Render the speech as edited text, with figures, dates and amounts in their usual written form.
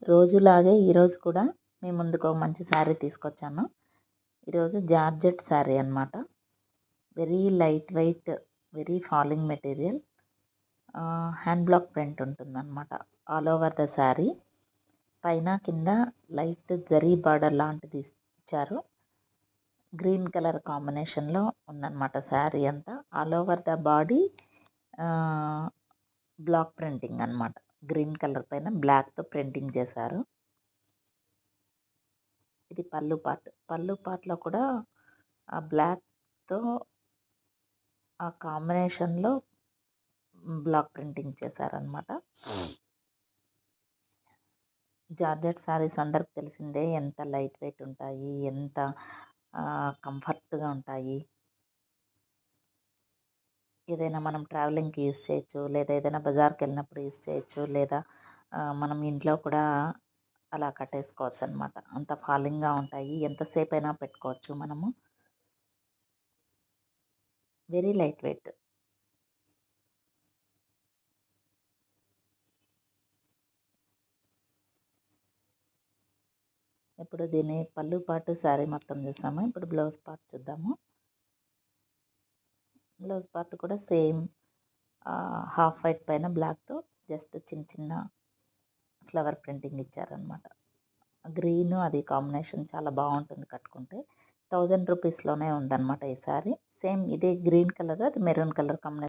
రోజులాగే ఈరోజు కూడా మీ ముందుకు ఒక మంచి శారీ తీసుకొచ్చాను. ఈరోజు జార్జెట్ శారీ అనమాట. Very light weight, very falling material. Hand black print ఉంటుందన్నమాట ఆల్ ఓవర్ ద శారీ. పైన కింద లైట్ జరీ బార్డర్ లాంటిది ఇచ్చారు. గ్రీన్ కలర్ కాంబినేషన్లో ఉందన్నమాట శారీ అంతా. All over the body block printing అనమాట. గ్రీన్ కలర్ పైన బ్లాక్తో ప్రింటింగ్ చేశారు. ఇది పళ్ళు పార్ట్. పళ్ళు పార్ట్లో కూడా ఆ బ్లాక్తో ఆ కాంబినేషన్లో బ్లాక్ ప్రింటింగ్ చేశారనమాట. జార్జెట్ శారీస్ అందరికి తెలిసిందే, ఎంత లైట్ వెయిట్ ఉంటాయి, ఎంత కంఫర్ట్గా ఉంటాయి. ఏదైనా మనం ట్రావెలింగ్కి యూస్ చేయొచ్చు, లేదా ఏదైనా బజార్కి వెళ్ళినప్పుడు యూస్ చేయొచ్చు, లేదా మనం ఇంట్లో కూడా అలా కట్టేసుకోవచ్చు అనమాట. అంత ఫాలింగ్గా ఉంటాయి, ఎంతసేపు అయినా పెట్టుకోవచ్చు మనము. Very light weight. ఇప్పుడు దీని పళ్ళు పాటు శారీ మొత్తం చూసాము. ఇప్పుడు బ్లౌజ్ పార్ట్ చూద్దాము. బ్లౌజ్ పార్ట్ కూడా సేమ్ హాఫ్ వైట్ పైన బ్లాక్తో జస్ట్ చిన్న చిన్న ఫ్లవర్ ప్రింటింగ్ ఇచ్చారనమాట. గ్రీన్ అది కాంబినేషన్ చాలా బాగుంటుంది కట్టుకుంటే. 1000 రూపీస్లోనే ఉందన్నమాట ఈ శారీ. సేమ్ ఇదే గ్రీన్ కలర్, అది మెరూన్ కలర్ కాంబినేషన్.